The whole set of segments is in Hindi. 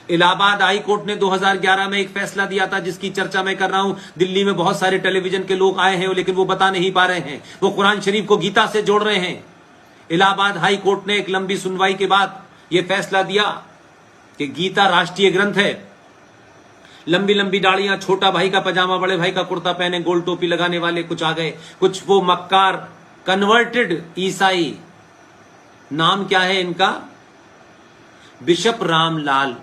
इलाहाबाद हाई कोर्ट ने 2011 में एक फैसला दिया था जिसकी चर्चा मैं कर रहा हूं। दिल्ली में बहुत सारे टेलीविजन के लोग आए हैं लेकिन वो बता नहीं पा रहे हैं। वो कुरान शरीफ को गीता से जोड़ रहे हैं। इलाहाबाद हाई कोर्ट ने एक लंबी सुनवाई के बाद यह फैसला दिया कि गीता राष्ट्रीय ग्रंथ है। लंबी लंबी दाढ़ियां, छोटा भाई का पजामा, बड़े भाई का कुर्ता पहने, गोल टोपी लगाने वाले कुछ आ गए, कुछ वो मक्कार कन्वर्टेड ईसाई, नाम क्या है इनका, बिशप रामलाल,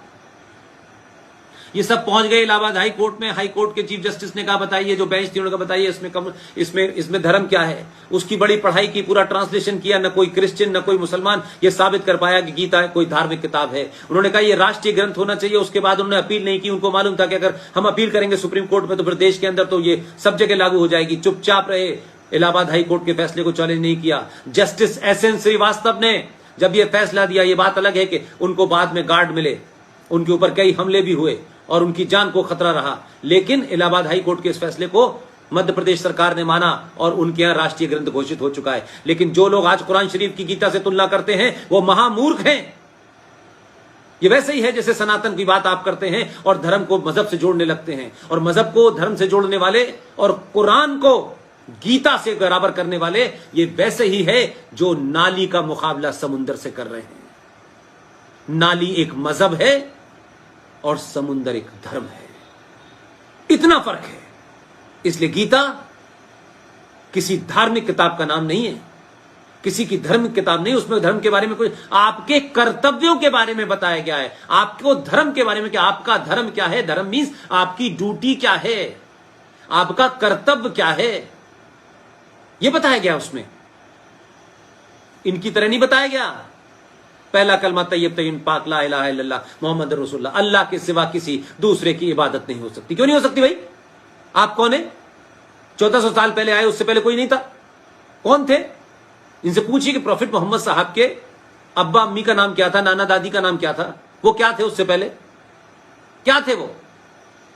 ये सब पहुंच गए इलाहाबाद हाई कोर्ट में। हाई कोर्ट के चीफ जस्टिस ने कहा बताइए, जो बेंच थी उन्होंने कहा बताइए इसमें धर्म क्या है। उसकी बड़ी पढ़ाई की, पूरा ट्रांसलेशन किया, न कोई क्रिश्चियन न कोई मुसलमान ये साबित कर पाया कि गीता कोई धार्मिक किताब है। उन्होंने कहा ये राष्ट्रीय ग्रंथ होना चाहिए। उसके बाद उन्होंने अपील नहीं की। उनको मालूम था कि अगर हम अपील करेंगे सुप्रीम कोर्ट में तो फिर देश के अंदर तो ये सब जगह लागू हो जाएगी। चुपचाप रहे, इलाहाबाद हाई कोर्ट के फैसले को चैलेंज नहीं किया। जस्टिस एसएन श्रीवास्तव ने जब यह फैसला दिया, ये बात अलग है कि उनको बाद में गार्ड मिले, उनके ऊपर कई हमले भी हुए और उनकी जान को खतरा रहा, लेकिन इलाहाबाद हाई कोर्ट के इस फैसले को मध्य प्रदेश सरकार ने माना और उनके यहां राष्ट्रीय ग्रंथ घोषित हो चुका है। लेकिन जो लोग आज कुरान शरीफ की गीता से तुलना करते हैं वो महामूर्ख हैं। ये वैसे ही है जैसे सनातन की बात आप करते हैं और धर्म को मजहब से जोड़ने लगते हैं, और मजहब को धर्म से जोड़ने वाले और कुरान को गीता से बराबर करने वाले ये वैसे ही है जो नाली का मुकाबला समुद्र से कर रहे हैं। नाली एक मजहब है और समुद्र एक धर्म है, इतना फर्क है। इसलिए गीता किसी धार्मिक किताब का नाम नहीं है, किसी की धर्म किताब नहीं। उसमें धर्म के बारे में कुछ, आपके कर्तव्यों के बारे में बताया गया है, आपको धर्म के बारे में कि आपका धर्म क्या है। धर्म मीन्स आपकी ड्यूटी क्या है, आपका कर्तव्य क्या है, यह बताया गया उसमें। इनकी तरह नहीं बताया गया। पहला कलमा तैयब तय्यब पाक ला इलाहा इल्लल्लाह मोहम्मद रसूलुल्लाह, अल्लाह के सिवा किसी दूसरे की इबादत नहीं हो सकती। क्यों नहीं हो सकती भाई? आप कौन है? 1400 साल पहले आए, उससे पहले कोई नहीं था। कौन थे? इनसे पूछिए कि प्रॉफिट मोहम्मद साहब के अब्बा अम्मी का नाम क्या था, नाना दादी का नाम क्या था, वो क्या थे उससे पहले, क्या थे वो,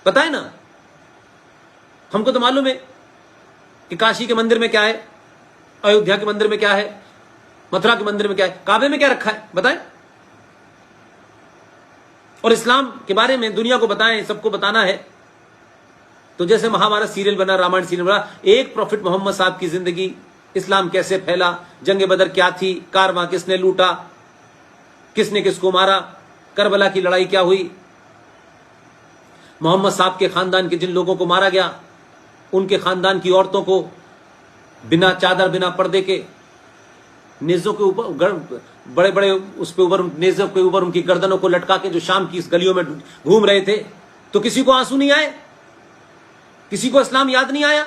पता है ना? हमको तो मालूम है कि काशी के मंदिर में क्या है, अयोध्या के मंदिर में क्या है, मथुरा के मंदिर में क्या है, काबे में क्या रखा है, बताएं। और इस्लाम के बारे में दुनिया को बताएं, सबको बताना है। तो जैसे महाभारत सीरियल बना, रामायण सीरियल बना, एक प्रॉफिट मोहम्मद साहब की जिंदगी, इस्लाम कैसे फैला, जंग बदर क्या थी, कारवां किसने लूटा, किसने किसको मारा, करबला की लड़ाई क्या हुई, मोहम्मद साहब के खानदान के जिन लोगों को मारा गया, उनके खानदान की औरतों को बिना चादर बिना पर्दे के नेज़ों के ऊपर, बड़े बड़े उस पे ऊपर, नेज़ों के ऊपर उनकी गर्दनों को लटका के जो शाम की इस गलियों में घूम रहे थे, तो किसी को आंसू नहीं आए, किसी को इस्लाम याद नहीं आया।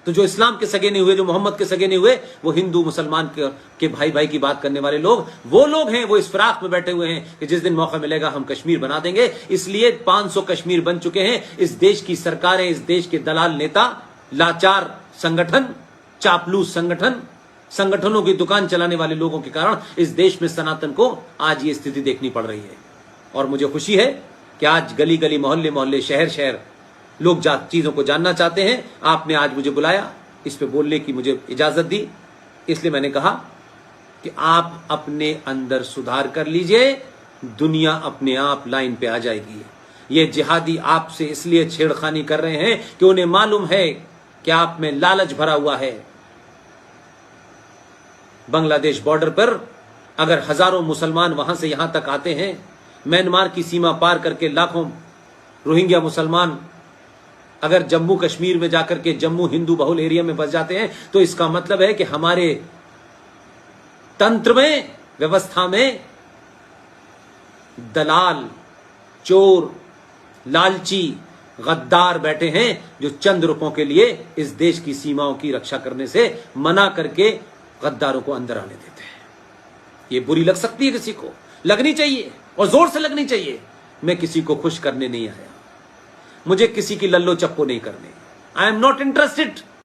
तो जो इस्लाम के सगे नहीं हुए, जो मोहम्मद के सगे नहीं हुए, वो हिंदू मुसलमान के भाई भाई की बात करने वाले लोग, वो लोग हैं, वो इस फिराक में बैठे हुए हैं कि जिस दिन मौका मिलेगा हम कश्मीर बना देंगे। इसलिए 500 कश्मीर बन चुके हैं। इस देश की सरकारें, इस देश के दलाल नेता, लाचार संगठन, चापलूस संगठनों की दुकान चलाने वाले लोगों के कारण इस देश में सनातन को आज ये स्थिति देखनी पड़ रही है। और मुझे खुशी है कि आज गली गली, मोहल्ले मोहल्ले, शहर शहर लोग चीजों को जानना चाहते हैं। आपने आज मुझे बुलाया, इस पे बोलने की मुझे इजाजत दी, इसलिए मैंने कहा कि आप अपने अंदर सुधार कर लीजिए, दुनिया अपने आप लाइन पे आ जाएगी। ये जिहादी आपसे इसलिए छेड़खानी कर रहे हैं कि उन्हें मालूम है कि आप में लालच भरा हुआ है। बांग्लादेश बॉर्डर पर अगर हजारों मुसलमान वहां से यहां तक आते हैं, म्यांमार की सीमा पार करके लाखों रोहिंग्या मुसलमान अगर जम्मू कश्मीर में जाकर के जम्मू हिंदू बहुल एरिया में बस जाते हैं, तो इसका मतलब है कि हमारे तंत्र में, व्यवस्था में दलाल, चोर, लालची, गद्दार बैठे हैं जो चंद रुपयों के लिए इस देश की सीमाओं की रक्षा करने से मना करके गद्दारों को अंदर आने देते हैं। ये बुरी लग सकती है, किसी को लगनी चाहिए और जोर से लगनी चाहिए। मैं किसी को खुश करने नहीं आया, मुझे किसी की लल्लो चप्पो नहीं करने। I am not interested